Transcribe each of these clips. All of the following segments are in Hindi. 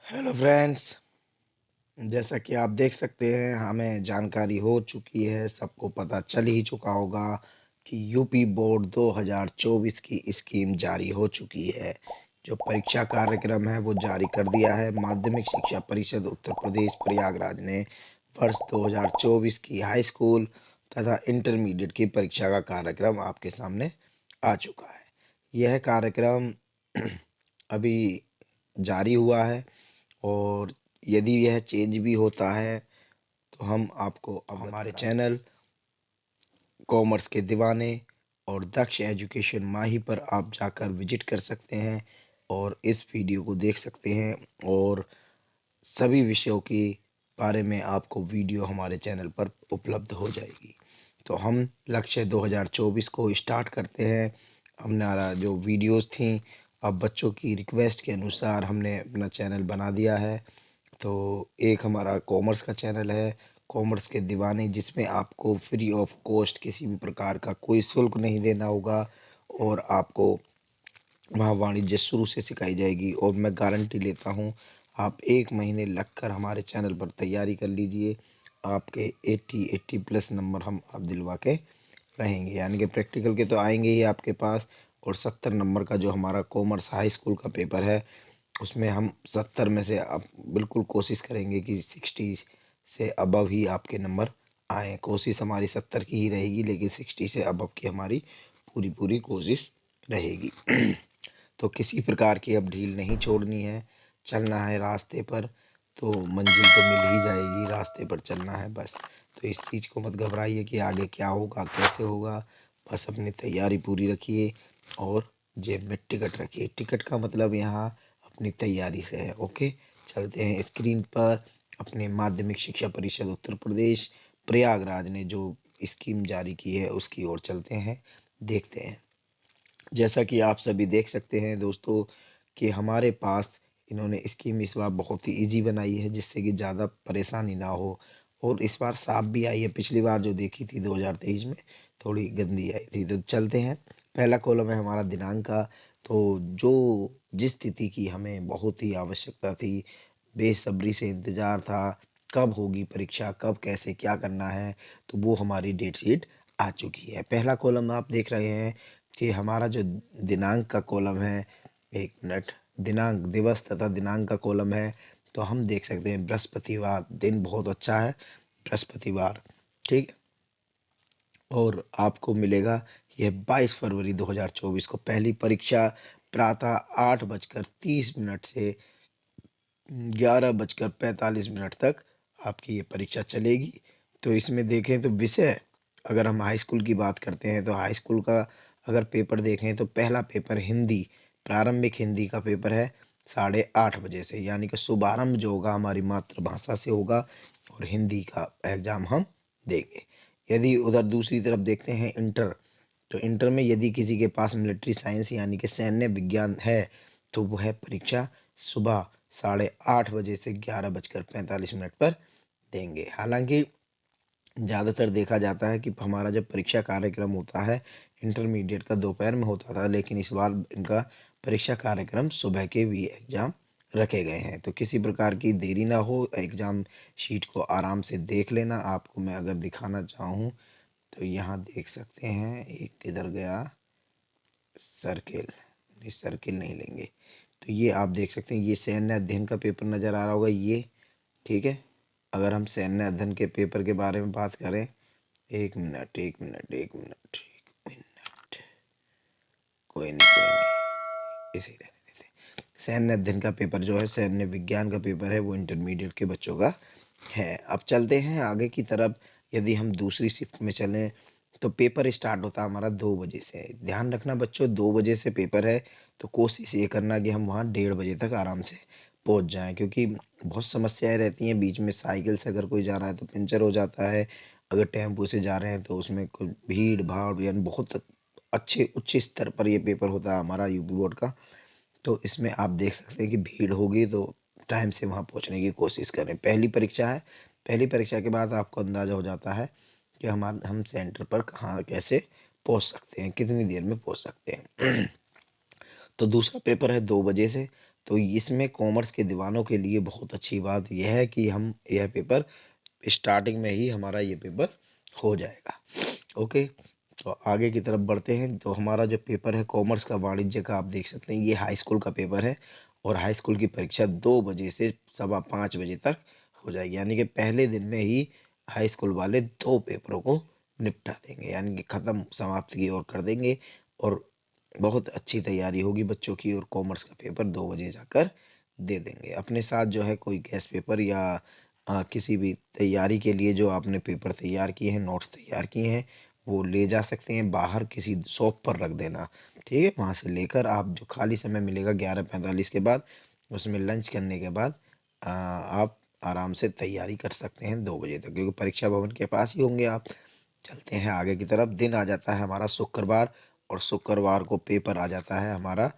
Hello friends. जैसा कि आप देख सकते हैं हमें जानकारी हो चुकी है, सबको पता चल ही चुका होगा कि यूपी बोर्ड 2024 की स्कीम जारी हो चुकी है। जो परीक्षा कार्यक्रम है वो जारी कर दिया है। माध्यमिक शिक्षा परिषद उत्तर प्रदेश प्रयागराज ने वर्ष 2024 की हाई स्कूल तथा इंटरमीडिएट की परीक्षा का कार्यक्रम आपके सामने आ चुका है। यह कार्यक्रम अभी जारी हुआ है और यदि यह चेंज भी होता है तो हम आपको हमारे चैनल कॉमर्स के दीवाने और दक्ष एजुकेशन माही पर आप जाकर विजिट कर सकते हैं और इस वीडियो को देख सकते हैं और सभी विषयों के बारे में आपको वीडियो हमारे चैनल पर उपलब्ध हो जाएगी। तो हम लक्ष्य 2024 को स्टार्ट करते हैं। हमारा जो वीडियोस थी, अब बच्चों की रिक्वेस्ट के अनुसार हमने अपना चैनल बना दिया है। तो एक हमारा कॉमर्स का चैनल है, कॉमर्स के दीवाने, जिसमें आपको फ्री ऑफ कॉस्ट किसी भी प्रकार का कोई शुल्क नहीं देना होगा और आपको वहाँ वाणिज्य शुरू से सिखाई जाएगी। और मैं गारंटी लेता हूँ, आप 1 महीने लगकर हमारे चैनल पर तैयारी कर लीजिए, आपके 80 प्लस नंबर हम आप दिलवा के रहेंगे। यानी कि प्रैक्टिकल के तो आएंगे ही आपके पास, और 70 नंबर का जो हमारा कॉमर्स हाई स्कूल का पेपर है उसमें हम 70 में से आप बिल्कुल कोशिश करेंगे कि 60 से अबव ही आपके नंबर आए। कोशिश हमारी 70 की ही रहेगी, लेकिन 60 से अबव की हमारी पूरी पूरी कोशिश रहेगी। तो किसी प्रकार की अब ढील नहीं छोड़नी है, चलना है रास्ते पर तो मंजिल तो मिल ही जाएगी। रास्ते पर चलना है बस। तो इस चीज़ को मत घबराइए कि आगे क्या होगा कैसे होगा, बस अपनी तैयारी पूरी रखिए और जेब में टिकट रखिए। टिकट का मतलब यहाँ अपनी तैयारी से है। ओके, चलते हैं स्क्रीन पर। अपने माध्यमिक शिक्षा परिषद उत्तर प्रदेश प्रयागराज ने जो स्कीम जारी की है उसकी ओर चलते हैं, देखते हैं। जैसा कि आप सभी देख सकते हैं दोस्तों कि हमारे पास इन्होंने स्कीम इस बार बहुत ही इजी बनाई है, जिससे कि ज़्यादा परेशानी ना हो और इस बार साफ भी आई है। पिछली बार जो देखी थी 2023 में थोड़ी गंदी आई थी। तो चलते हैं, पहला कॉलम है हमारा दिनांक का। तो जो जिस तिथि की हमें बहुत ही आवश्यकता थी, बेसब्री से इंतज़ार था, कब होगी परीक्षा, कब कैसे क्या करना है, तो वो हमारी डेट शीट आ चुकी है। पहला कॉलम आप देख रहे हैं कि हमारा जो दिनांक का कॉलम है, 1 मिनट, दिनांक दिवस तथा दिनांक का कॉलम है। तो हम देख सकते हैं बृहस्पतिवार, दिन बहुत अच्छा है, बृहस्पतिवार, ठीक है। और आपको मिलेगा यह 22 फरवरी 2024 को पहली परीक्षा प्रातः 8:30 से 11:45 तक आपकी ये परीक्षा चलेगी। तो इसमें देखें तो विषय, अगर हम हाई स्कूल की बात करते हैं तो हाई स्कूल का अगर पेपर देखें तो पहला पेपर हिंदी, प्रारंभिक हिंदी का पेपर है 8:30 बजे से, यानी कि शुभारंभ जो होगा हमारी मातृभाषा से होगा और हिंदी का एग्ज़ाम हम देंगे। यदि उधर दूसरी तरफ देखते हैं इंटर, तो इंटर में यदि किसी के पास मिलिट्री साइंस यानी कि सैन्य विज्ञान है तो वह परीक्षा सुबह 8:30 बजे से 11:45 पर देंगे। हालांकि ज़्यादातर देखा जाता है कि हमारा जब परीक्षा कार्यक्रम होता है इंटरमीडिएट का दोपहर में होता था, लेकिन इस बार इनका परीक्षा कार्यक्रम सुबह के भी एग्ज़ाम रखे गए हैं। तो किसी प्रकार की देरी ना हो, एग्ज़ाम शीट को आराम से देख लेना। आपको मैं अगर दिखाना चाहूँ तो यहाँ देख सकते हैं, एक किधर गया, सर्किल, नहीं सर्किल नहीं लेंगे। तो ये आप देख सकते हैं, ये सैन्य अध्ययन का पेपर नज़र आ रहा होगा ये, ठीक है। अगर हम सैन्य अध्ययन के पेपर के बारे में बात करें, 1 मिनट 1 मिनट 1 मिनट 1 मिनट, कोई नहीं इसे रहने देते। सैन्य अध्ययन का पेपर जो है, सैन्य विज्ञान का पेपर है, वो इंटरमीडिएट के बच्चों का है। अब चलते हैं आगे की तरफ। यदि हम दूसरी शिफ्ट में चलें तो पेपर स्टार्ट होता है हमारा 2 बजे से। ध्यान रखना बच्चों, 2 बजे से पेपर है, तो कोशिश ये करना कि हम वहाँ 1:30 बजे तक आराम से पहुँच जाएं, क्योंकि बहुत समस्याएं रहती हैं बीच में। साइकिल से अगर कोई जा रहा है तो पंचर हो जाता है, अगर टेम्पो से जा रहे हैं तो उसमें कुछ भीड़ भाड़, यानी बहुत अच्छे उच्च स्तर पर ये पेपर होता है हमारा यूपी बोर्ड का। तो इसमें आप देख सकते हैं कि भीड़ होगी, तो टाइम से वहाँ पहुँचने की कोशिश करें। पहली परीक्षा है, पहली परीक्षा के बाद आपको अंदाज़ा हो जाता है कि हम सेंटर पर कहाँ कैसे पहुँच सकते हैं, कितनी देर में पहुँच सकते हैं। तो दूसरा पेपर है 2 बजे से। तो इसमें कॉमर्स के दीवानों के लिए बहुत अच्छी बात यह है कि हम यह पेपर स्टार्टिंग में ही हमारा ये पेपर हो जाएगा। ओके, तो आगे की तरफ बढ़ते हैं। तो हमारा जो पेपर है कॉमर्स का वाणिज्य का, आप देख सकते हैं ये हाई स्कूल का पेपर है और हाई स्कूल की परीक्षा 2 बजे से 5:15 बजे तक हो जाएगी। यानी कि पहले दिन में ही हाई स्कूल वाले 2 पेपरों को निपटा देंगे, यानी कि ख़त्म समाप्त की ओर कर देंगे। और बहुत अच्छी तैयारी होगी बच्चों की और कॉमर्स का पेपर 2 बजे जाकर दे देंगे। अपने साथ जो है कोई गेस्ट पेपर या किसी भी तैयारी के लिए जो आपने पेपर तैयार किए हैं, नोट्स तैयार किए हैं, वो ले जा सकते हैं। बाहर किसी शॉप पर रख देना, ठीक है। वहाँ से लेकर आप जो खाली समय मिलेगा 11:45 के बाद, उसमें लंच करने के बाद आप आराम से तैयारी कर सकते हैं 2 बजे तक, क्योंकि परीक्षा भवन के पास ही होंगे आप। चलते हैं आगे की तरफ। दिन आ जाता है हमारा शुक्रवार और शुक्रवार को पेपर आ जाता है हमारा।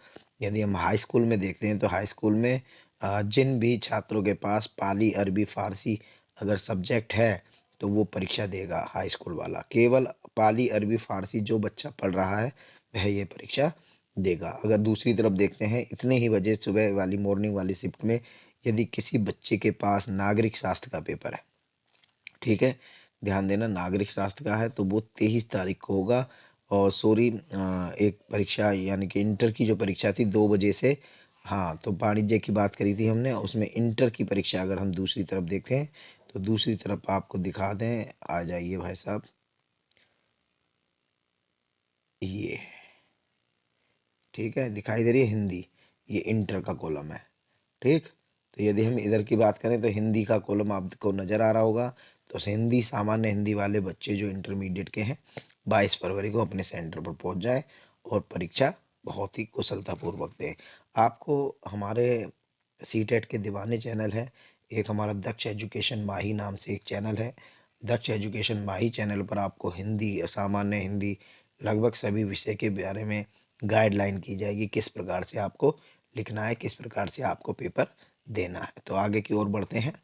यदि हम हाई स्कूल में देखते हैं तो हाई स्कूल में जिन भी छात्रों के पास पाली, अरबी, फारसी अगर सब्जेक्ट है तो वो परीक्षा देगा हाई स्कूल वाला। केवल पाली, अरबी, फारसी जो बच्चा पढ़ रहा है वह ये परीक्षा देगा। अगर दूसरी तरफ देखते हैं इतने ही बजे सुबह वाली मॉर्निंग वाली शिफ्ट में यदि किसी बच्चे के पास नागरिक शास्त्र का पेपर है, ठीक है, ध्यान देना, नागरिक शास्त्र का है तो वो 23 तारीख को होगा। और सॉरी, एक परीक्षा यानी कि इंटर की जो परीक्षा थी 2 बजे से, हाँ, तो वाणिज्य की बात करी थी हमने, उसमें इंटर की परीक्षा अगर हम दूसरी तरफ देखें तो दूसरी तरफ आपको दिखा दें, आ जाइए भाई साहब, ये है, ठीक है, दिखाई दे रही है हिंदी, ये इंटर का कॉलम है, ठीक। तो यदि हम इधर की बात करें तो हिंदी का कॉलम आपको नज़र आ रहा होगा। तो हिंदी, सामान्य हिंदी वाले बच्चे जो इंटरमीडिएट के हैं 22 फरवरी को अपने सेंटर पर पहुंच जाए और परीक्षा बहुत ही कुशलतापूर्वक दें। आपको हमारे सीटेट के दीवाने चैनल है, एक हमारा दक्ष एजुकेशन माही नाम से एक चैनल है। दक्ष एजुकेशन माही चैनल पर आपको हिंदी, सामान्य हिंदी, लगभग सभी विषय के बारे में गाइडलाइन की जाएगी, किस प्रकार से आपको लिखना है, किस प्रकार से आपको पेपर देना है। तो आगे की ओर बढ़ते हैं।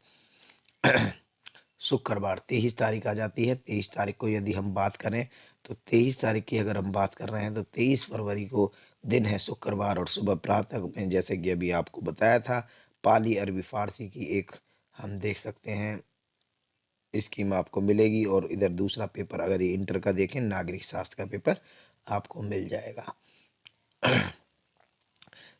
शुक्रवार 23 तारीख आ जाती है। 23 तारीख को यदि हम बात करें तो 23 तारीख की अगर हम बात कर रहे हैं तो 23 फरवरी को दिन है शुक्रवार और सुबह प्रातः में, जैसे कि अभी आपको बताया था, पाली, अरबी, फारसी की एक हम देख सकते हैं स्कीम आपको मिलेगी। और इधर दूसरा पेपर अगर ये इंटर का देखें, नागरिक शास्त्र का पेपर आपको मिल जाएगा।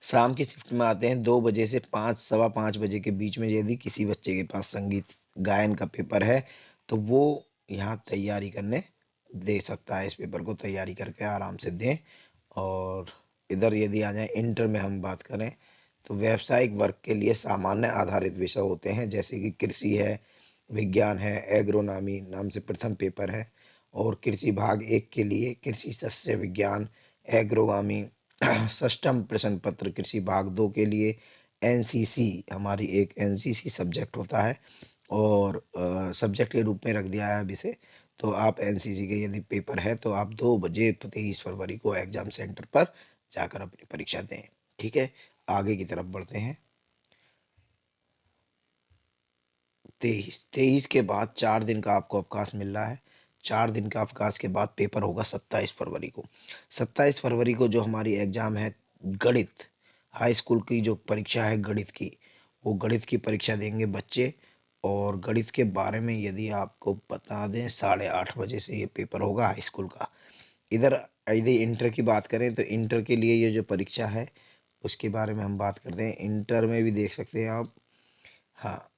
शाम की शिफ्ट में आते हैं 2 बजे से 5, 5:15 बजे के बीच में। यदि किसी बच्चे के पास संगीत गायन का पेपर है तो वो यहाँ तैयारी करने दे सकता है, इस पेपर को तैयारी करके आराम से दें। और इधर यदि आ जाए इंटर में हम बात करें तो व्यावसायिक वर्ग के लिए सामान्य आधारित विषय होते हैं, जैसे कि कृषि है, विज्ञान है, एग्रोनॉमी नाम से प्रथम पेपर है। और कृषि भाग 1 के लिए कृषि शस्य विज्ञान, एग्रोनॉमी, षष्ठम प्रश्न पत्र। कृषि भाग 2 के लिए एनसीसी, हमारी एक एनसीसी सब्जेक्ट होता है और सब्जेक्ट के रूप में रख दिया है अब इसे। तो आप एनसीसी के यदि पेपर है तो आप 2 बजे 23 फरवरी को एग्जाम सेंटर पर जाकर अपनी परीक्षा दें, ठीक है। आगे की तरफ बढ़ते हैं। 23 के बाद 4 दिन का आपको अवकाश मिल रहा है। 4 दिन का अवकाश के बाद पेपर होगा 27 फरवरी को। 27 फरवरी को जो हमारी एग्जाम है गणित, हाई स्कूल की जो परीक्षा है गणित की, वो गणित की परीक्षा देंगे बच्चे। और गणित के बारे में यदि आपको बता दें, 8:30 बजे से ये पेपर होगा हाई स्कूल का। इधर यदि इंटर की बात करें तो इंटर के लिए ये जो परीक्षा है उसके बारे में हम बात करते हैं। इंटर में भी देख सकते हैं आप, हाँ,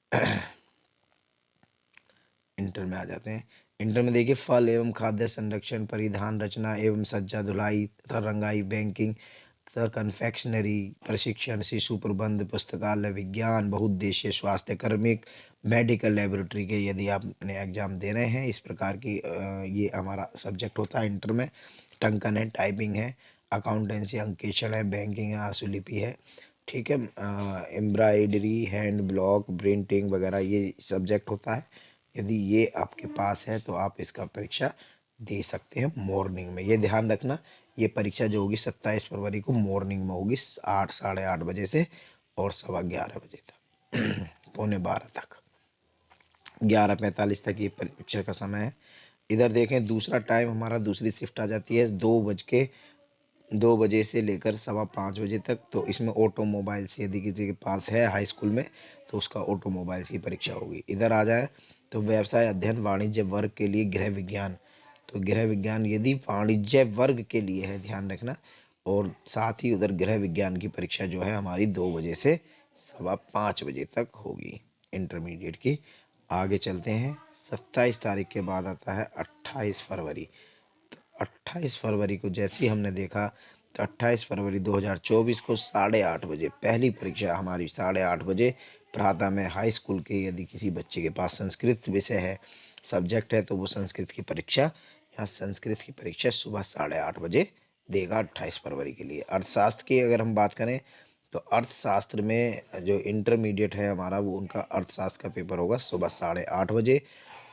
इंटर में आ जाते हैं। इंटर में देखिए, फल एवं खाद्य संरक्षण, परिधान, रचना एवं सज्जा, धुलाई तथा रंगाई, बैंकिंग तथा कन्फेक्शनरी, प्रशिक्षण, शिशु प्रबंध, पुस्तकालय विज्ञान, बहुउद्देशीय स्वास्थ्य कार्मिक, मेडिकल लेबोरेटरी के यदि आप अपने एग्जाम दे रहे हैं, इस प्रकार की ये हमारा सब्जेक्ट होता है इंटर में। टंकन है, टाइपिंग है, अकाउंटेंसी, अंकेक्षण है, बैंकिंग है, आशुलिपि है, ठीक है, एम्ब्रॉयडरी, हैंड ब्लॉक, प्रिंटिंग वगैरह ये सब्जेक्ट होता है। यदि ये आपके पास है तो आप इसका परीक्षा दे सकते हैं मॉर्निंग में। ये ध्यान रखना, ये परीक्षा जो होगी 27 फरवरी को मॉर्निंग में होगी, 8, 8:30 बजे से और 11:15 बजे तक, 11:45 तक, 11:45 तक ये परीक्षा का समय है। इधर देखें दूसरा टाइम हमारा, दूसरी शिफ्ट आ जाती है 2 बज के 2 बजे से लेकर 4:15 बजे तक। तो इसमें ऑटोमोबाइल्स यदि किसी के पास है हाई स्कूल में तो उसका ऑटोमोबाइल्स की परीक्षा होगी। इधर आ जाए तो व्यवसाय अध्ययन वाणिज्य वर्ग के लिए गृह विज्ञान, तो गृह विज्ञान यदि वाणिज्य वर्ग के लिए है, ध्यान रखना। और साथ ही उधर गृह विज्ञान की परीक्षा जो है हमारी 2 बजे से 5:15 बजे तक होगी इंटरमीडिएट की। आगे चलते हैं। 27 तारीख के बाद आता है 28 फरवरी। 28 फरवरी को जैसे ही हमने देखा तो 28 फरवरी 2024 को 8:30 बजे पहली परीक्षा हमारी 8:30 बजे प्रातः में हाई स्कूल के यदि किसी बच्चे के पास संस्कृत विषय है, सब्जेक्ट है, तो वो संस्कृत की परीक्षा, यहाँ संस्कृत की परीक्षा सुबह 8:30 बजे देगा 28 फरवरी के लिए। अर्थशास्त्र की अगर हम बात करें तो अर्थशास्त्र में जो इंटरमीडिएट है हमारा वो उनका अर्थशास्त्र का पेपर होगा सुबह 8:30 बजे।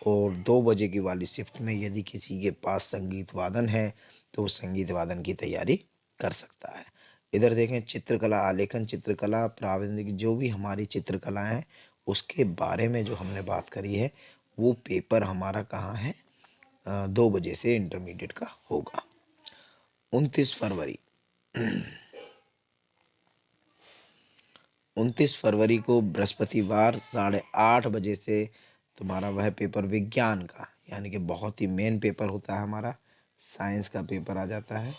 और 2 बजे की वाली शिफ्ट में यदि किसी के पास संगीत वादन है तो वो संगीत वादन की तैयारी कर सकता है। इधर देखें चित्रकला आलेखन, चित्रकला प्राविधिक, जो भी हमारी चित्रकलाएं हैं उसके बारे में जो हमने बात करी है वो पेपर हमारा कहाँ है, 2 बजे से इंटरमीडिएट का होगा। 29 फरवरी 29 फरवरी को बृहस्पतिवार 8:30 बजे से तुम्हारा वह पेपर विज्ञान का, यानी कि बहुत ही मेन पेपर होता है हमारा, साइंस का पेपर आ जाता है।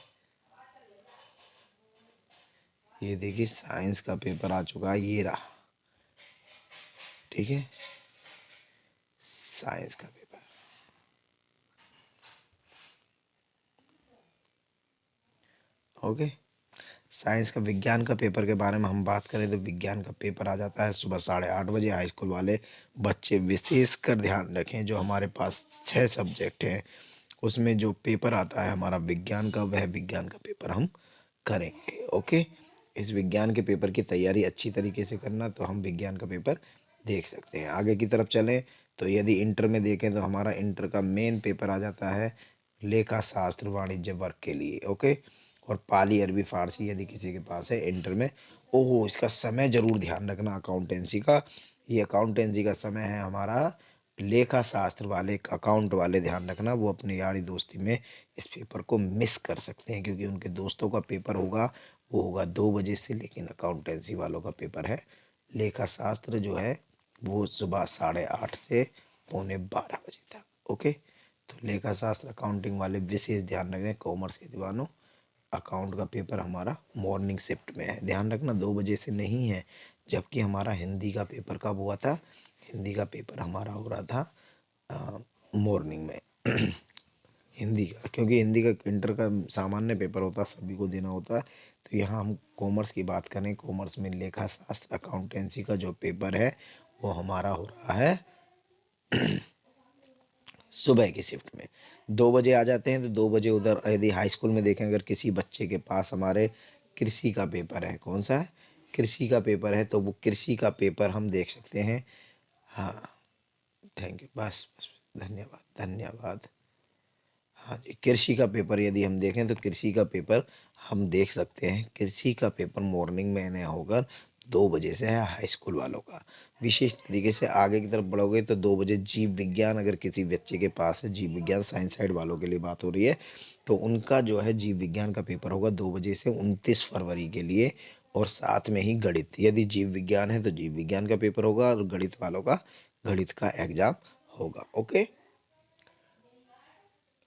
ये देखिए साइंस का पेपर आ चुका है, ये रहा, ठीक है, साइंस का पेपर। ओके, साइंस का विज्ञान का पेपर के बारे में हम बात करें तो विज्ञान का पेपर आ जाता है सुबह 8:30 बजे। हाई स्कूल वाले बच्चे विशेष कर ध्यान रखें, जो हमारे पास 6 सब्जेक्ट हैं उसमें जो पेपर आता है हमारा विज्ञान का, वह विज्ञान का पेपर हम करेंगे। ओके, इस विज्ञान के पेपर की तैयारी अच्छी तरीके से करना तो हम विज्ञान का पेपर देख सकते हैं। आगे की तरफ चलें तो यदि इंटर में देखें तो हमारा इंटर का मेन पेपर आ जाता है लेखा शास्त्र वाणिज्य वर्ग के लिए। ओके, और पाली अरबी फारसी यदि किसी के पास है इंटर में। ओहो, इसका समय जरूर ध्यान रखना अकाउंटेंसी का, ये अकाउंटेंसी का समय है हमारा। लेखा शास्त्र वाले अकाउंट वाले ध्यान रखना, वो अपनी यारी दोस्ती में इस पेपर को मिस कर सकते हैं क्योंकि उनके दोस्तों का पेपर होगा वो होगा 2 बजे से, लेकिन अकाउंटेंसी वालों का पेपर है लेखा शास्त्र जो है वो सुबह 8:30 से 11:45 तक। ओके, तो लेखा शास्त्र अकाउंटिंग वाले विशेष ध्यान रखें। कॉमर्स के दीवानों, अकाउंट का पेपर हमारा मॉर्निंग शिफ्ट में है, ध्यान रखना 2 बजे से नहीं है। जबकि हमारा हिंदी का पेपर कब हुआ था, हिंदी का पेपर हमारा हो रहा था मॉर्निंग में हिंदी का, क्योंकि हिंदी का इंटर का सामान्य पेपर होता है, सभी को देना होता है। तो यहाँ हम कॉमर्स की बात करें, कॉमर्स में लेखा शास्त्र अकाउंटेंसी का जो पेपर है वो हमारा हो रहा है सुबह की शिफ्ट में। 2 बजे आ जाते हैं तो 2 बजे उधर यदि हाई स्कूल में देखें अगर किसी बच्चे के पास हमारे कृषि का पेपर है, कौन सा है, कृषि का पेपर है, तो वो कृषि का पेपर हम देख सकते हैं। हाँ, थैंक यू, बस बस, धन्यवाद धन्यवाद। हाँ जी, कृषि का पेपर यदि हम देखें तो कृषि का पेपर हम देख सकते हैं। कृषि का पेपर मॉर्निंग में इन्हें होगा 2 बजे से है हाई स्कूल वालों का। विशेष तरीके से आगे की तरफ बढ़ोगे तो 2 बजे जीव विज्ञान, अगर किसी बच्चे के पास है जीव विज्ञान, साइंस साइड वालों के लिए बात हो रही है, तो उनका जो है जीव विज्ञान का पेपर होगा 2 बजे से 29 फरवरी के लिए। और साथ में ही गणित, यदि जीव विज्ञान है तो जीव विज्ञान का पेपर होगा और गणित वालों का गणित का एग्जाम होगा। ओके,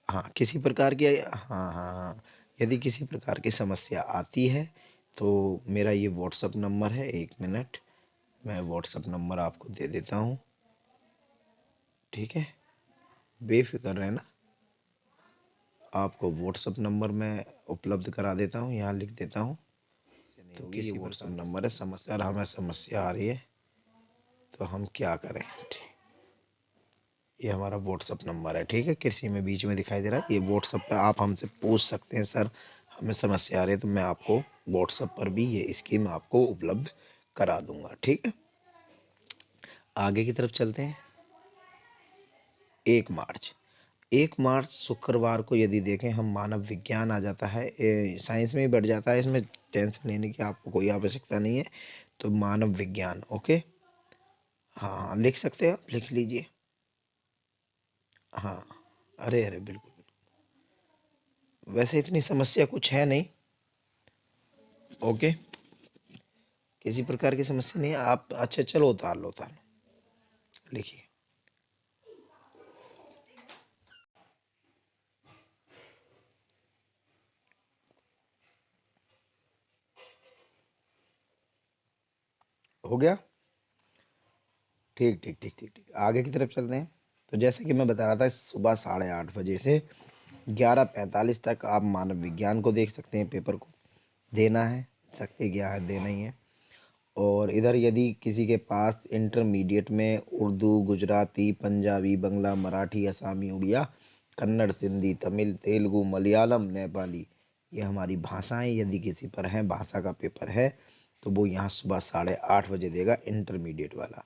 हाँ, किसी प्रकार की, हाँ हाँ हाँ, यदि किसी प्रकार की समस्या आती है तो मेरा ये व्हाट्सअप नंबर है, 1 मिनट मैं व्हाट्सअप नंबर आपको दे देता हूँ, ठीक है, बेफिक्र रहना। आपको व्हाट्सअप नंबर मैं उपलब्ध करा देता हूँ, यहाँ लिख देता हूँ। तो किसी व्हाट्सअप नंबर है, समस्या हमें समस्या आ रही है तो हम क्या करें, ठीक, ये हमारा व्हाट्सअप नंबर है, ठीक है, कृषि में बीच में दिखाई दे रहा है, ये व्हाट्सअप पे आप हमसे पूछ सकते हैं, सर हमें समस्या आ रही है, तो मैं आपको व्हाट्सअप पर भी ये स्कीम आपको उपलब्ध करा दूंगा, ठीक है। आगे की तरफ चलते हैं। 1 मार्च, 1 मार्च शुक्रवार को यदि देखें हम, मानव विज्ञान आ जाता है, साइंस में ही बढ़ जाता है, इसमें टेंशन लेने की आपको कोई आवश्यकता नहीं है। तो मानव विज्ञान, ओके, हाँ हाँ लिख सकते हैं आप, लिख लीजिए। हाँ, अरे अरे बिल्कुल, वैसे इतनी समस्या कुछ है नहीं, ओके, किसी प्रकार की समस्या नहीं है। आप अच्छा चलो उतार लो, उतार लो, लिखिए। हो गया? ठीक ठीक ठीक ठीक ठीक, आगे की तरफ चलते हैं। तो जैसे कि मैं बता रहा था, सुबह 8:30 बजे से 11:45 तक आप मानव विज्ञान को देख सकते हैं, पेपर को देना है, सकते क्या है, देना ही है। और इधर यदि किसी के पास इंटरमीडिएट में उर्दू, गुजराती, पंजाबी, बंगला, मराठी, असामी, उड़िया, कन्नड़, सिंधी, तमिल, तेलुगु, मलयालम, नेपाली, ये हमारी भाषाएं यदि किसी पर हैं, भाषा का पेपर है, तो वो यहाँ सुबह 8:30 बजे देगा, इंटरमीडिएट वाला।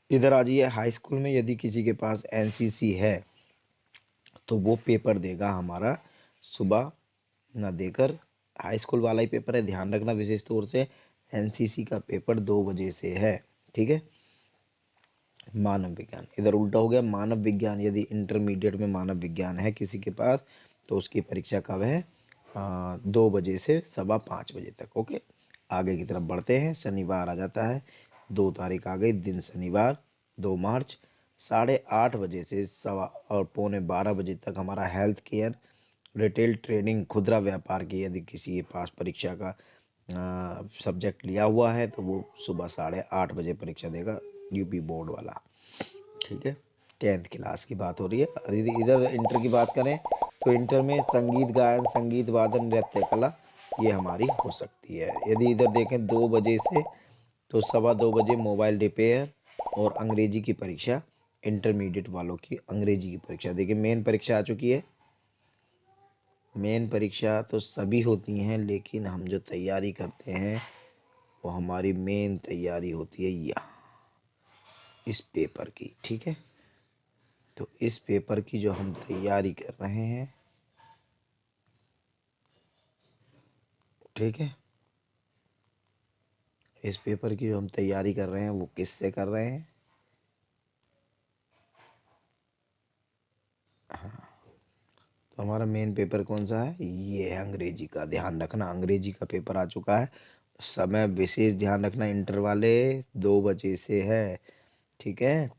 इधर आ जाइए, हाई स्कूल में यदि किसी के पास एनसीसी है, तो वो पेपर देगा हमारा सुबह ना देकर, हाई स्कूल वाला ही पेपर है, ध्यान रखना विशेष तौर से, एनसीसी का पेपर 2 बजे से है, ठीक है। मानव विज्ञान इधर उल्टा हो गया, मानव विज्ञान यदि इंटरमीडिएट में मानव विज्ञान है किसी के पास, तो उसकी परीक्षा कब है? 2 बजे से 5:15 बजे तक। ओके, आगे की तरफ बढ़ते हैं। शनिवार आ जाता है, 2 तारीख आ गई, दिन शनिवार, 2 मार्च, 8:30 बजे से 11:15 बजे तक हमारा हेल्थ केयर, रिटेल ट्रेडिंग, खुदरा व्यापार की यदि किसी के पास परीक्षा का सब्जेक्ट लिया हुआ है, तो वो सुबह 8:30 बजे परीक्षा देगा, यूपी बोर्ड वाला, ठीक है। 10th क्लास की बात हो रही है। यदि इधर इंटर की बात करें, तो इंटर में संगीत गायन, संगीत वादन, नृत्य कला, ये हमारी हो सकती है। यदि इधर देखें 2 बजे से, तो 2:15 बजे मोबाइल रिपेयर और अंग्रेजी की परीक्षा, इंटरमीडिएट वालों की अंग्रेजी की परीक्षा। देखिए मेन परीक्षा आ चुकी है। मेन परीक्षा तो सभी होती हैं, लेकिन हम जो तैयारी करते हैं, वो हमारी मेन तैयारी होती है यहाँ, इस पेपर की, ठीक है। तो इस पेपर की जो हम तैयारी कर रहे हैं, ठीक है, इस पेपर की जो हम तैयारी कर रहे हैं, वो किससे कर रहे हैं? तो हमारा मेन पेपर कौन सा है? ये है अंग्रेजी का। ध्यान रखना, अंग्रेजी का पेपर आ चुका है। समय विशेष ध्यान रखना, इंटर वाले 2 बजे से है, ठीक है,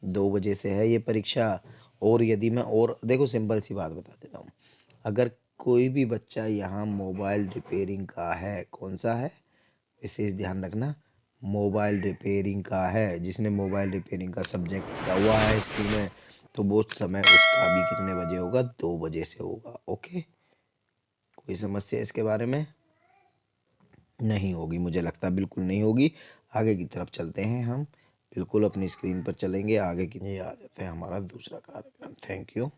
2 बजे से है ये परीक्षा। और यदि मैं और देखो, सिंपल सी बात बता देता हूँ, अगर कोई भी बच्चा यहाँ मोबाइल रिपेयरिंग का है, कौन सा है, विशेष ध्यान रखना, मोबाइल रिपेयरिंग का है, जिसने मोबाइल रिपेयरिंग का सब्जेक्ट लिया हुआ है स्कूल में, तो वो समय उसका भी कितने बजे होगा? 2 बजे से होगा। ओके, कोई समस्या इसके बारे में नहीं होगी, मुझे लगता है बिल्कुल नहीं होगी। आगे की तरफ चलते हैं हम, बिल्कुल अपनी स्क्रीन पर चलेंगे आगे की। ये आ जाता है हमारा दूसरा कार्यक्रम। Thank you.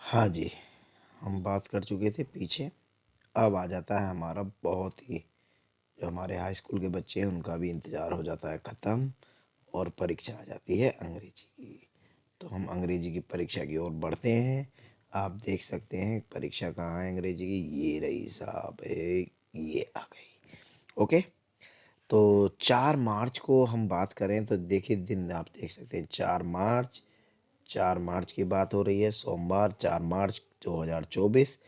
हाँ जी, हम बात कर चुके थे पीछे। अब आ जाता है हमारा बहुत ही, जो हमारे हाई स्कूल के बच्चे हैं उनका भी इंतज़ार हो जाता है ख़त्म, और परीक्षा आ जाती है अंग्रेजी की। तो हम अंग्रेजी की परीक्षा की ओर बढ़ते हैं। आप देख सकते हैं परीक्षा कहाँ है अंग्रेजी की, ये रही साहब, ये आ गई। ओके, तो 4 मार्च को हम बात करें, तो देखिए दिन आप देख सकते हैं, 4 मार्च, 4 मार्च की बात हो रही है, सोमवार, 4 मार्च 2024।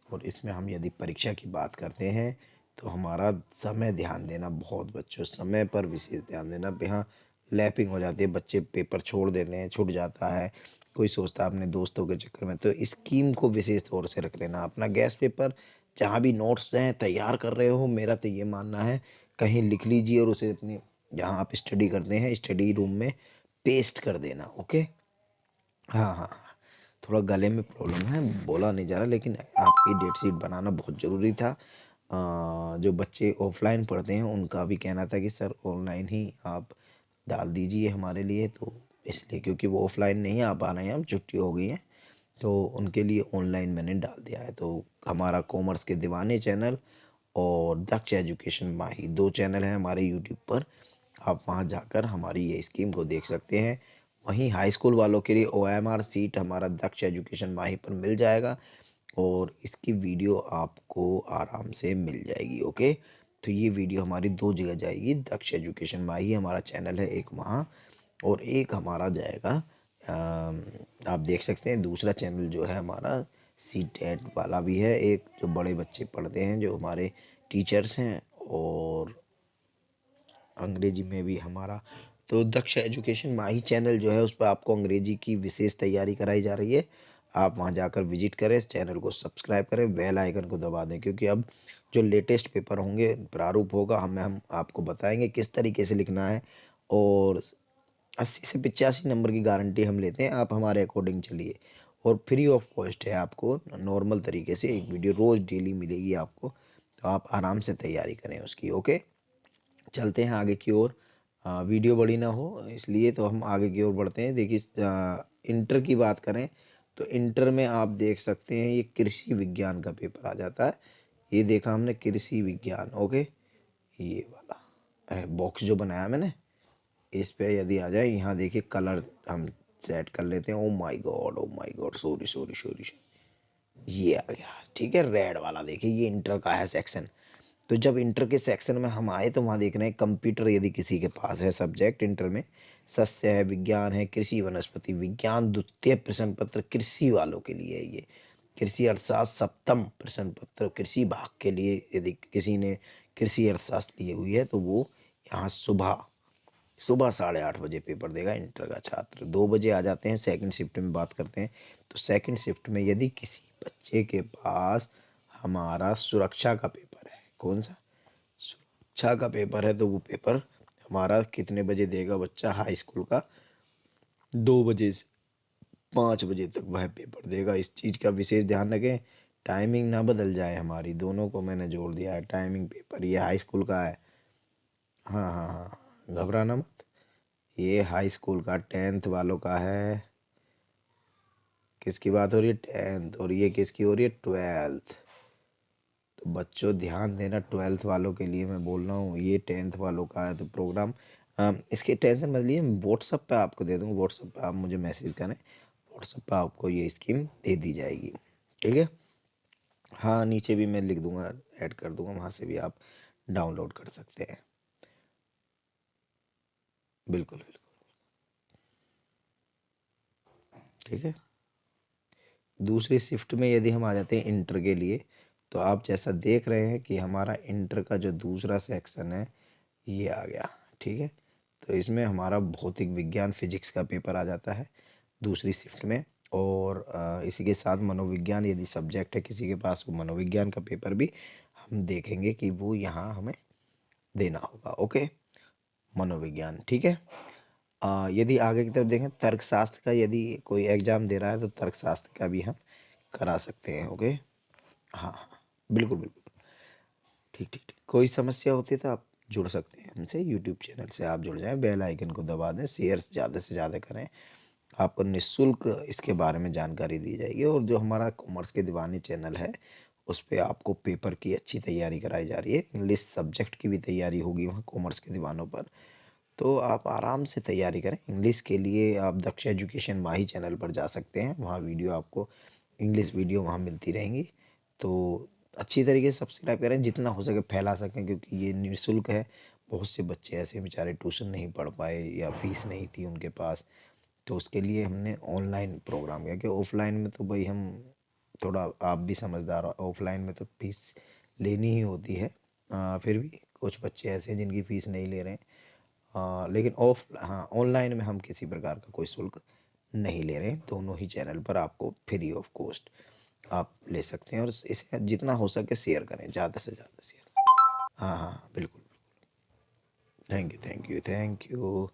और इसमें हम यदि परीक्षा की बात करते हैं, तो हमारा समय ध्यान देना, बहुत बच्चों समय पर विशेष ध्यान देना। यहाँ लैपिंग हो जाती है, बच्चे पेपर छोड़ देते हैं, छूट जाता है, कोई सोचता है अपने दोस्तों के चक्कर में। तो स्कीम को विशेष तौर से रख लेना अपना। गैस पेपर जहाँ भी नोट्स हैं तैयार कर रहे हो, मेरा तो ये मानना है कहीं लिख लीजिए और उसे अपनी, जहाँ आप स्टडी करते हैं स्टडी रूम में पेस्ट कर देना। ओके, हाँ हाँ, थोड़ा गले में प्रॉब्लम है, बोला नहीं जा रहा, लेकिन आपकी डेट शीट बनाना बहुत ज़रूरी था। जो बच्चे ऑफलाइन पढ़ते हैं उनका भी कहना था कि सर ऑनलाइन ही आप डाल दीजिए हमारे लिए, तो इसलिए क्योंकि वो ऑफलाइन नहीं आ पा रहे हैं, अब छुट्टी हो गई है, तो उनके लिए ऑनलाइन मैंने डाल दिया है। तो हमारा कॉमर्स के दीवाने चैनल और दक्ष एजुकेशन माही, 2 चैनल हैं हमारे यूट्यूब पर, आप वहां जाकर हमारी ये स्कीम को देख सकते हैं। वहीं हाई स्कूल वालों के लिए OMR सीट हमारा दक्ष एजुकेशन माही पर मिल जाएगा, और इसकी वीडियो आपको आराम से मिल जाएगी। ओके, तो ये वीडियो हमारी 2 जगह जाएगी, दक्ष एजुकेशन माही हमारा चैनल है एक वहाँ, और एक हमारा जाएगा आप देख सकते हैं दूसरा चैनल जो है हमारा सी टेट वाला भी है, एक जो बड़े बच्चे पढ़ते हैं, जो हमारे टीचर्स हैं, और अंग्रेजी में भी हमारा तो दक्ष एजुकेशन माही चैनल जो है उस पर आपको अंग्रेजी की विशेष तैयारी कराई जा रही है। आप वहां जाकर विजिट करें, इस चैनल को सब्सक्राइब करें, बेल आइकन को दबा दें, क्योंकि अब जो लेटेस्ट पेपर होंगे, प्रारूप होगा, हम आपको बताएंगे किस तरीके से लिखना है। और 80 से 85 नंबर की गारंटी हम लेते हैं, आप हमारे अकॉर्डिंग चलिए। और फ्री ऑफ कॉस्ट है, आपको नॉर्मल तरीके से एक वीडियो रोज़ डेली मिलेगी आपको, तो आप आराम से तैयारी करें उसकी। ओके, चलते हैं आगे की ओर। वीडियो बड़ी ना हो इसलिए तो हम आगे की ओर बढ़ते हैं। देखिए, इंटर की बात करें तो इंटर में आप देख सकते हैं ये कृषि विज्ञान का पेपर आ जाता है। ये देखा हमने, कृषि विज्ञान। ओके, ये वाला बॉक्स जो बनाया मैंने, इस पे यदि आ जाए, यहाँ देखिए कलर हम सेट कर लेते हैं। Oh my God, oh my God, sorry sorry sorry, ये आ गया। ठीक है, रेड वाला देखिए, ये इंटर का है सेक्शन। तो जब इंटर के सेक्शन में हम आए तो वहाँ देख रहे हैं कंप्यूटर यदि किसी के पास है सब्जेक्ट इंटर में, सस्य है, विज्ञान है, कृषि वनस्पति विज्ञान द्वितीय प्रश्न पत्र कृषि वालों के लिए है ये। कृषि अर्थशास्त्र सप्तम प्रश्न पत्र कृषि भाग के लिए, यदि किसी ने कृषि अर्थशास्त्र लिए हुई है तो वो यहाँ सुबह सुबह 8:30 बजे पेपर देगा इंटर का छात्र। 2 बजे आ जाते हैं, सेकंड शिफ्ट में बात करते हैं। तो सेकंड शिफ्ट में यदि किसी बच्चे के पास हमारा सुरक्षा का पेपर है, कौन सा, सुरक्षा का पेपर है, तो वो पेपर हमारा कितने बजे देगा बच्चा, हाई स्कूल का 2 बजे से 5 बजे तक वह पेपर देगा। इस चीज़ का विशेष ध्यान रखें, टाइमिंग ना बदल जाए हमारी, दोनों को मैंने जोड़ दिया है टाइमिंग पेपर। ये हाई स्कूल का है, हाँ हाँ हाँ, घबराना मत। ये हाई स्कूल का 10th वालों का है। किसकी बात हो रही है, 10th, और ये किसकी हो रही है, 12th। तो बच्चों ध्यान देना, 12th वालों के लिए मैं बोल रहा हूँ, ये 10th वालों का है। तो प्रोग्राम इसकी टेंशन मत लिए, व्हाट्सअप पे आपको दे दूँगा, व्हाट्सअप पे आप मुझे मैसेज करें, व्हाट्सअप पे आपको ये स्कीम दे दी जाएगी। ठीक है, हाँ नीचे भी मैं लिख दूंगा, ऐड कर दूंगा, वहाँ से भी आप डाउनलोड कर सकते हैं। बिल्कुल बिल्कुल, ठीक है। दूसरी शिफ्ट में यदि हम आ जाते हैं इंटर के लिए, तो आप जैसा देख रहे हैं कि हमारा इंटर का जो दूसरा सेक्शन है ये आ गया। ठीक है, तो इसमें हमारा भौतिक विज्ञान फिजिक्स का पेपर आ जाता है दूसरी शिफ्ट में। और इसी के साथ मनोविज्ञान यदि सब्जेक्ट है किसी के पास, वो मनोविज्ञान का पेपर भी हम देखेंगे कि वो यहाँ हमें देना होगा। ओके, मनोविज्ञान, ठीक है। यदि आगे की तरफ देखें, तर्कशास्त्र का यदि कोई एग्जाम दे रहा है तो तर्कशास्त्र का भी हम करा सकते हैं। ओके, हाँ हाँ, बिल्कुल बिल्कुल, ठीक ठीक ठीक। कोई समस्या होती है तो आप जुड़ सकते हैं हमसे, यूट्यूब चैनल से आप जुड़ जाएं, बेल आइकन को दबा दें, शेयर ज़्यादा से ज़्यादा करें, आपको निःशुल्क इसके बारे में जानकारी दी जाएगी। और जो हमारा कॉमर्स के दीवानी चैनल है उस पर आपको पेपर की अच्छी तैयारी कराई जा रही है, इंग्लिश सब्जेक्ट की भी तैयारी होगी वहाँ कॉमर्स के दीवानों पर। तो आप आराम से तैयारी करें इंग्लिश के लिए, आप दक्ष एजुकेशन माही चैनल पर जा सकते हैं, वहाँ वीडियो आपको इंग्लिश वीडियो वहाँ मिलती रहेंगी। तो अच्छी तरीके से सब्सक्राइब करें, जितना हो सके फैला सकें, क्योंकि ये निःशुल्क है। बहुत से बच्चे ऐसे बेचारे ट्यूशन नहीं पढ़ पाए या फीस नहीं थी उनके पास, तो उसके लिए हमने ऑनलाइन प्रोग्राम किया। कि ऑफलाइन में तो भाई हम थोड़ा, आप भी समझदार हो, ऑफलाइन में तो फीस लेनी ही होती है। फिर भी कुछ बच्चे ऐसे हैं जिनकी फ़ीस नहीं ले रहे हैं। लेकिन हाँ, ऑनलाइन में हम किसी प्रकार का कोई शुल्क नहीं ले रहे हैं, दोनों ही चैनल पर आपको फ्री ऑफ कॉस्ट आप ले सकते हैं। और इसे जितना हो सके शेयर करें, ज़्यादा से ज़्यादा शेयर। हाँ हाँ हाँ, बिल्कुल। Thank you thank you thank you.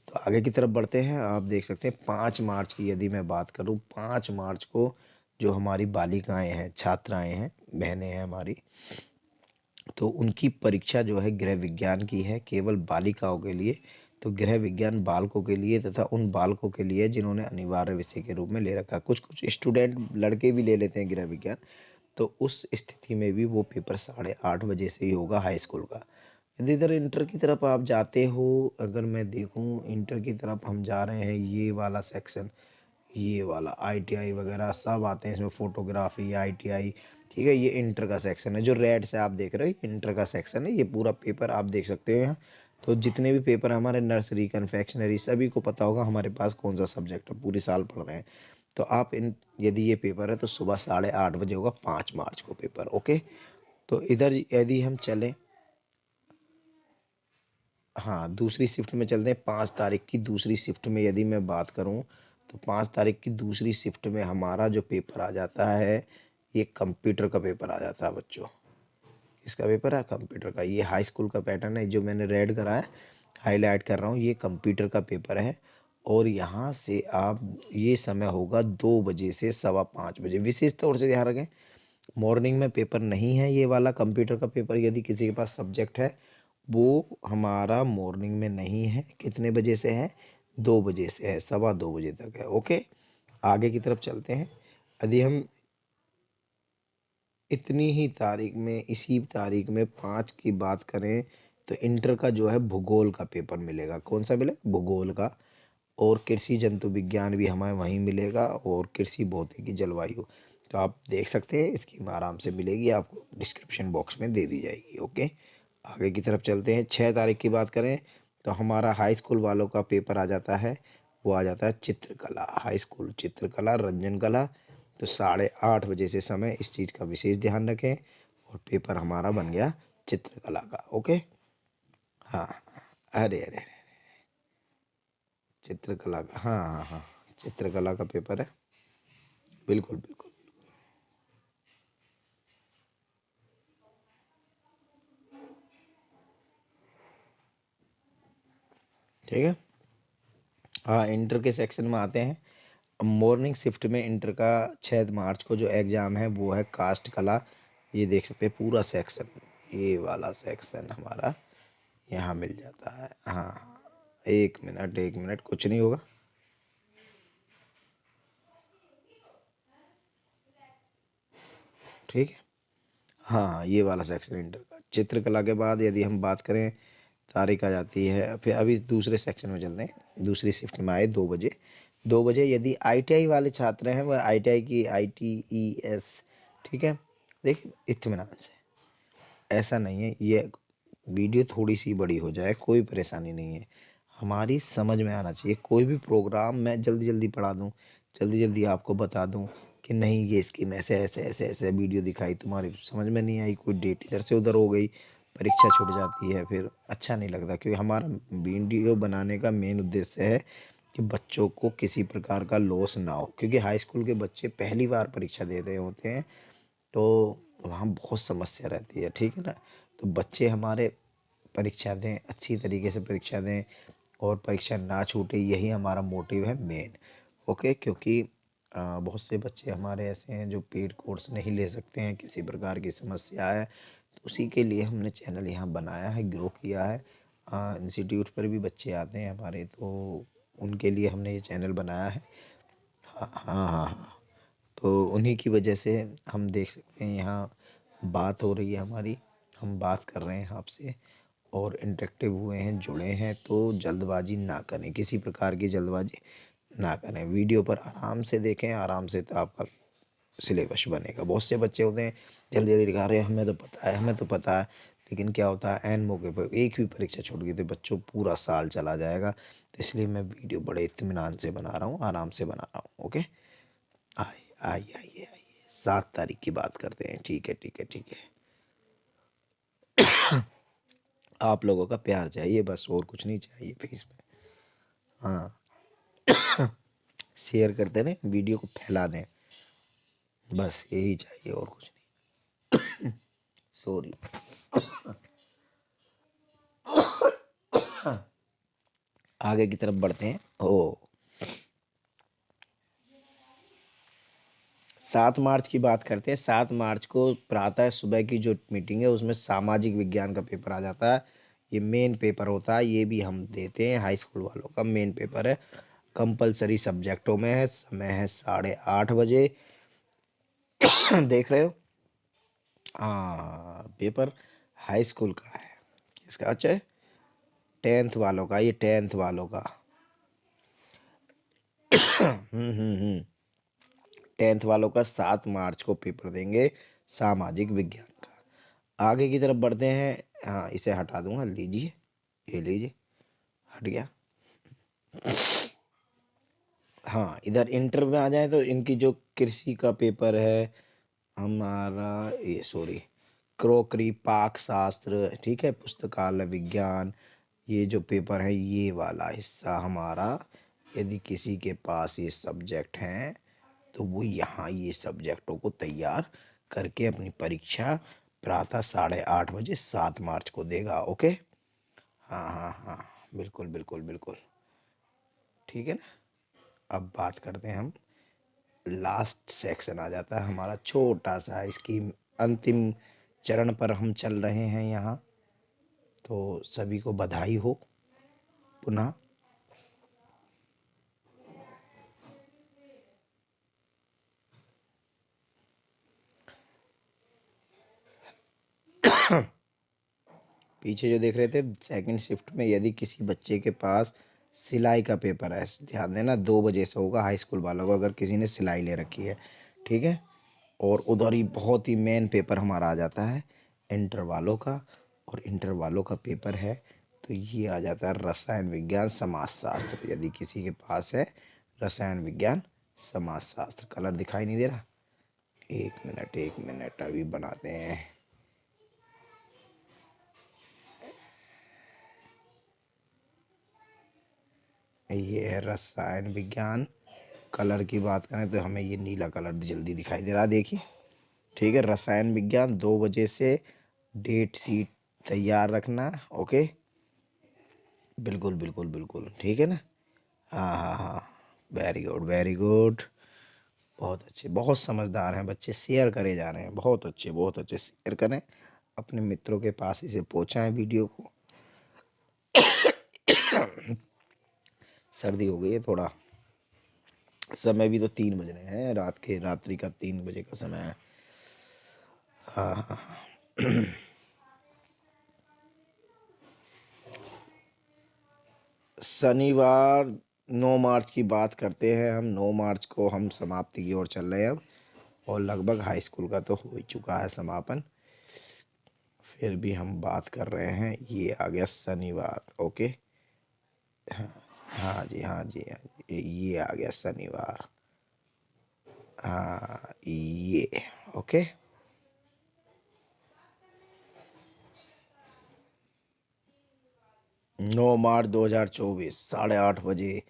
तो आगे की तरफ बढ़ते हैं। आप देख सकते हैं 5 मार्च की यदि मैं बात करूं, 5 मार्च को जो हमारी बालिकाएं हैं, छात्राएं हैं, बहनें हैं हमारी, तो उनकी परीक्षा जो है गृह विज्ञान की है, केवल बालिकाओं के लिए। तो गृह विज्ञान बालकों के लिए, तथा उन बालकों के लिए जिन्होंने अनिवार्य विषय के रूप में ले रखा। कुछ कुछ स्टूडेंट लड़के भी ले लेते हैं गृह विज्ञान, तो उस स्थिति में भी वो पेपर 8:30 बजे से ही होगा हाई स्कूल का। यदि इधर इंटर की तरफ आप जाते हो, अगर मैं देखूं इंटर की तरफ हम जा रहे हैं, ये वाला सेक्शन, ये वाला आईटीआई वगैरह सब आते हैं इसमें, फोटोग्राफी, आईटीआई, ठीक है। ये इंटर का सेक्शन है, जो रेड से आप देख रहे हो ये इंटर का सेक्शन है। ये पूरा पेपर आप देख सकते हो यहाँ तो जितने भी पेपर हमारे नर्सरी कन्फेक्शनरी सभी को पता होगा हमारे पास कौन सा सब्जेक्ट है, पूरे साल पढ़ रहे हैं। तो आप इन यदि ये पेपर है तो सुबह 8:30 बजे होगा, 5 मार्च को पेपर। ओके, तो इधर यदि हम चलें, हाँ दूसरी शिफ्ट में चलते हैं। 5 तारीख की दूसरी शिफ्ट में यदि मैं बात करूँ तो 5 तारीख की दूसरी शिफ्ट में हमारा जो पेपर आ जाता है, ये कंप्यूटर का पेपर आ जाता है बच्चों। इसका पेपर है कंप्यूटर का। ये हाई स्कूल का पैटर्न है जो मैंने रेड करा है, हाईलाइट कर रहा हूँ, ये कंप्यूटर का पेपर है। और यहाँ से आप, ये समय होगा 2 बजे से 5:15 बजे। विशेष तौर से ध्यान रखें, मॉर्निंग में पेपर नहीं है ये वाला कंप्यूटर का पेपर। यदि किसी के पास सब्जेक्ट है वो हमारा मॉर्निंग में नहीं है। कितने बजे से है? 2 बजे से है, 2:15 बजे तक है। ओके, आगे की तरफ चलते हैं। यदि हम इतनी ही तारीख में, इसी तारीख में 5 की बात करें तो इंटर का जो है भूगोल का पेपर मिलेगा। कौन सा मिलेगा? भूगोल का। और कृषि जंतु विज्ञान भी हमें वहीं मिलेगा, और कृषि भौतिकी जलवायु। तो आप देख सकते हैं, इसकी आराम से मिलेगी आपको, डिस्क्रिप्शन बॉक्स में दे दी जाएगी। ओके, आगे की तरफ चलते हैं। 6 तारीख की बात करें तो हमारा हाई स्कूल वालों का पेपर आ जाता है, वो आ जाता है चित्रकला। हाई स्कूल चित्रकला, रंजन कला। तो 8:30 बजे से समय, इस चीज़ का विशेष ध्यान रखें। और पेपर हमारा बन गया चित्रकला का। ओके, हाँ, अरे अरे अरे, चित्रकला का, हाँ हाँ हाँ, चित्रकला का पेपर है। बिल्कुल बिल्कुल। ठीक है, हाँ इंटर के सेक्शन में आते हैं। मॉर्निंग शिफ्ट में इंटर का 6 मार्च को जो एग्ज़ाम है वो है कास्ट कला। ये देख सकते हैं पूरा सेक्शन, ये वाला सेक्शन हमारा यहाँ मिल जाता है। हाँ, 1 मिनट 1 मिनट, कुछ नहीं होगा। ठीक है, हाँ ये वाला सेक्शन इंटर का। चित्रकला के बाद यदि हम बात करें, तारीख आ जाती है। फिर अभी दूसरे सेक्शन में चलते हैं। दूसरी शिफ्ट में आए 2 बजे। 2 बजे यदि आईटीआई वाले छात्र हैं, वह आईटीआई की ITES, ठीक है, देखिए इत्मीनान से। ऐसा नहीं है, ये वीडियो थोड़ी सी बड़ी हो जाए कोई परेशानी नहीं है, हमारी समझ में आना चाहिए। कोई भी प्रोग्राम मैं जल्दी जल्दी पढ़ा दूँ, जल्दी जल्दी आपको बता दूँ कि नहीं ये स्कीम ऐसे ऐसे ऐसे ऐसे, वीडियो दिखाई, तुम्हारी समझ में नहीं आई, कोई डेट इधर से उधर हो गई, परीक्षा छूट जाती है, फिर अच्छा नहीं लगता। क्योंकि हमारा वीडियो बनाने का मेन उद्देश्य है कि बच्चों को किसी प्रकार का लॉस ना हो। क्योंकि हाई स्कूल के बच्चे पहली बार परीक्षा दे रहे होते हैं, तो वहाँ बहुत समस्या रहती है। ठीक है ना, तो बच्चे हमारे परीक्षा दें, अच्छी तरीके से परीक्षा दें, और परीक्षा ना छूटे, यही हमारा मोटिव है मेन। ओके, क्योंकि बहुत से बच्चे हमारे ऐसे हैं जो पेड कोर्स नहीं ले सकते हैं, किसी प्रकार की समस्या है, तो उसी के लिए हमने चैनल यहाँ बनाया है, ग्रो किया है। इंस्टीट्यूट पर भी बच्चे आते हैं हमारे, तो उनके लिए हमने ये चैनल बनाया है। हाँ हाँ हाँ हाँ। तो उन्हीं की वजह से हम देख सकते हैं यहाँ बात हो रही है हमारी, हम बात कर रहे हैं आपसे, और इंटरेक्टिव हुए हैं, जुड़े हैं। तो जल्दबाजी ना करें, किसी प्रकार की जल्दबाजी ना करें, वीडियो पर आराम से देखें, आराम से, तो आपका सिलेबस बनेगा। बहुत से बच्चे होते हैं जल्दी जल्दी दिखा रहे हैं, हमें तो पता है, हमें तो पता है, लेकिन क्या होता है एन मौके पर एक भी परीक्षा छूट गई तो बच्चों पूरा साल चला जाएगा। तो इसलिए मैं वीडियो बड़े इत्मीनान से बना रहा हूँ, आराम से बना रहा हूँ। ओके, आइए आइए आइए आइए, 7 तारीख की बात करते हैं। ठीक है ठीक है ठीक है, आप लोगों का प्यार चाहिए बस, और कुछ नहीं चाहिए फीस में। हाँ, शेयर करते रहें, वीडियो को फैला दें, बस यही चाहिए, और कुछ नहीं। सॉरी। आगे की तरफ बढ़ते हैं। ओ, 7 मार्च की बात करते हैं। 7 मार्च को प्रातः सुबह की जो मीटिंग है उसमें सामाजिक विज्ञान का पेपर आ जाता है। ये मेन पेपर होता है, ये भी हम देते हैं, हाई स्कूल वालों का मेन पेपर है, कंपलसरी सब्जेक्टों में है। समय है 8:30 बजे। देख रहे हो, हाँ पेपर हाई स्कूल का है। इसका अच्छा है, 10th वालों का, ये 10th वालों का। 10th वालों का 7 मार्च को पेपर देंगे, सामाजिक विज्ञान का। आगे की तरफ बढ़ते हैं। हाँ इसे हटा दूंगा, लीजिए ये लीजिए, हट गया। हाँ, इधर इंटर में आ जाए तो इनकी जो कृषि का पेपर है हमारा, ये सॉरी, क्रोकरी, पाक शास्त्र, ठीक है, पुस्तकालय विज्ञान, ये जो पेपर है ये वाला हिस्सा हमारा, यदि किसी के पास ये सब्जेक्ट हैं तो वो यहाँ ये सब्जेक्टों को तैयार करके अपनी परीक्षा प्रातः 8:30 बजे 7 मार्च को देगा। ओके, हाँ हाँ हाँ, बिल्कुल बिल्कुल बिल्कुल, ठीक है ना। अब बात करते हैं हम, लास्ट सेक्शन आ जाता है हमारा छोटा सा, इसकी अंतिम चरण पर हम चल रहे हैं यहाँ। तो सभी को बधाई हो पुनः। पीछे जो देख रहे थे सेकंड शिफ्ट में, यदि किसी बच्चे के पास सिलाई का पेपर है, ध्यान देना 2 बजे से होगा हाई स्कूल वालों को, अगर किसी ने सिलाई ले रखी है, ठीक है। और उधर ही बहुत ही मेन पेपर हमारा आ जाता है इंटर वालों का, और इंटर वालों का पेपर है तो ये आ जाता है रसायन विज्ञान समाजशास्त्र, यदि किसी के पास है रसायन विज्ञान समाजशास्त्र। कलर दिखाई नहीं दे रहा, एक मिनट एक मिनट, अभी बनाते हैं। ये है रसायन विज्ञान। कलर की बात करें तो हमें ये नीला कलर जल्दी दिखाई दे रहा है, देखिए, ठीक है। रसायन विज्ञान 2 बजे से डेट शीट तैयार रखना। ओके, बिल्कुल बिल्कुल बिल्कुल, ठीक है ना। हाँ हाँ हाँ, वेरी गुड वेरी गुड, बहुत अच्छे, बहुत समझदार हैं बच्चे, शेयर करे जा रहे हैं, बहुत अच्छे शेयर करें, अपने मित्रों के पास इसे पहुंचाएं वीडियो को। सर्दी हो गई है थोड़ा, समय भी तो 3 बज रहे हैं रात के, रात्रि का 3 बजे का समय है। हाँ हाँ हाँ। शनिवार 9 मार्च की बात करते हैं हम, 9 मार्च को हम समाप्ति की ओर चल रहे हैं अब, और लगभग हाई स्कूल का तो हो ही चुका है समापन, फिर भी हम बात कर रहे हैं, ये आ गया शनिवार। ओके, हाँ जी हाँ जी हाँ जी, ये आ गया शनिवार, हाँ ये, ओके। 9 मार्च 2024, 8:30 बजे,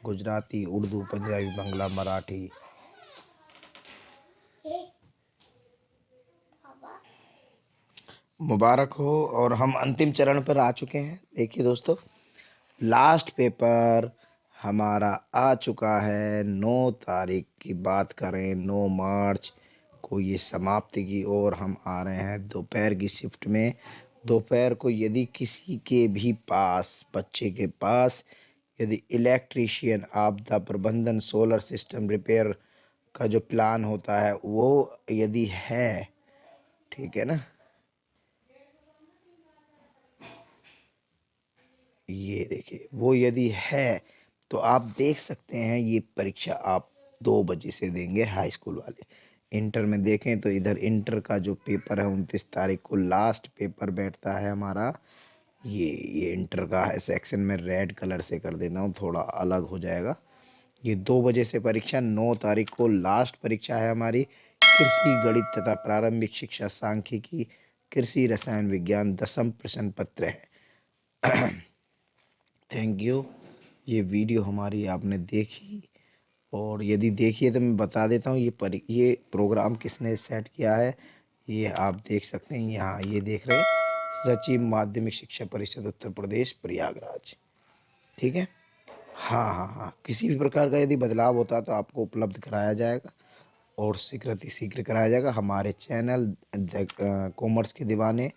गुजराती, उर्दू, पंजाबी, बांग्ला, मराठी। मुबारक हो, और हम अंतिम चरण पर आ चुके हैं। देखिए दोस्तों, लास्ट पेपर हमारा आ चुका है, 9 तारीख की बात करें, 9 मार्च को ये समाप्ति की ओर हम आ रहे हैं दोपहर की शिफ्ट में। दोपहर को यदि किसी के भी पास, बच्चे के पास, यदि इलेक्ट्रीशियन, आपदा प्रबंधन, सोलर सिस्टम रिपेयर का जो प्लान होता है वो यदि है, ठीक है ना, ये देखिए वो यदि है तो आप देख सकते हैं, ये परीक्षा आप 2 बजे से देंगे हाई स्कूल वाले। इंटर में देखें तो इधर इंटर का जो पेपर है 29 तारीख को लास्ट पेपर बैठता है हमारा, ये इंटर का है, सेक्शन में रेड कलर से कर देता हूँ, थोड़ा अलग हो जाएगा। ये 2 बजे से परीक्षा, 9 तारीख को लास्ट परीक्षा है हमारी, कृषि गणित तथा प्रारंभिक शिक्षा सांख्यिकी, कृषि रसायन विज्ञान, 10वीं प्रश्न पत्र है। थैंक यू, ये वीडियो हमारी आपने देखी, और यदि देखिए तो मैं बता देता हूँ ये प्रोग्राम किसने सेट किया है, ये आप देख सकते हैं यहाँ, ये देख रहे हैं, सचिव माध्यमिक शिक्षा परिषद उत्तर प्रदेश प्रयागराज, ठीक है। हाँ हाँ हाँ, किसी भी प्रकार का यदि बदलाव होता है तो आपको उपलब्ध कराया जाएगा, और शीघ्र कराया जाएगा। हमारे चैनल कॉमर्स के दीवाने,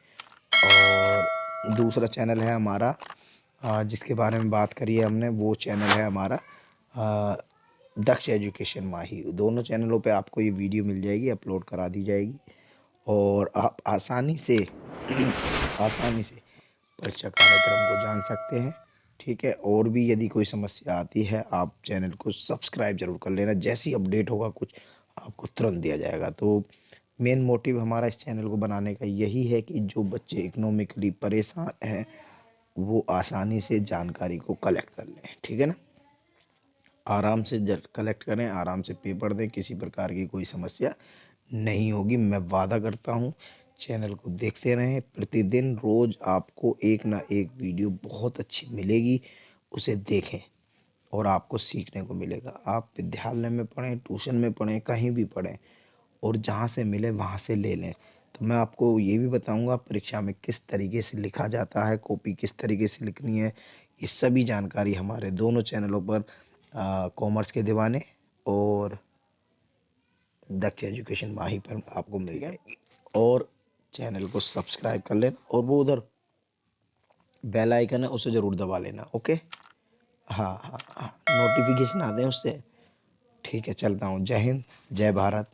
और दूसरा चैनल है हमारा, जिसके बारे में बात करी है हमने, वो चैनल है हमारा दक्ष एजुकेशन माही। दोनों चैनलों पे आपको ये वीडियो मिल जाएगी, अपलोड करा दी जाएगी, और आप आसानी से आसानी से परीक्षा कार्यक्रम को जान सकते हैं, ठीक है। और भी यदि कोई समस्या आती है, आप चैनल को सब्सक्राइब जरूर कर लेना, जैसी अपडेट होगा कुछ आपको तुरंत दिया जाएगा। तो मेन मोटिव हमारा इस चैनल को बनाने का यही है कि जो बच्चे इकोनॉमिकली परेशान हैं वो आसानी से जानकारी को कलेक्ट कर लें, ठीक है ना। आराम से कलेक्ट करें, आराम से पेपर दें, किसी प्रकार की कोई समस्या नहीं होगी, मैं वादा करता हूँ। चैनल को देखते रहें, प्रतिदिन रोज़ आपको एक ना एक वीडियो बहुत अच्छी मिलेगी, उसे देखें और आपको सीखने को मिलेगा। आप विद्यालय में पढ़ें, ट्यूशन में पढ़ें, कहीं भी पढ़ें, और जहाँ से मिले वहाँ से ले लें। तो मैं आपको ये भी बताऊंगा परीक्षा में किस तरीके से लिखा जाता है, कॉपी किस तरीके से लिखनी है, ये सभी जानकारी हमारे दोनों चैनलों पर, कॉमर्स के दीवाने और दक्ष एजुकेशन माही पर आपको मिल जाएगी। और चैनल को सब्सक्राइब कर लेना और वो उधर बेल आइकन है उसे ज़रूर दबा लेना। ओके, हाँ हाँ हाँ, नोटिफिकेशन आते हैं उससे। ठीक है, चलता हूँ। जय हिंद, जय भारत।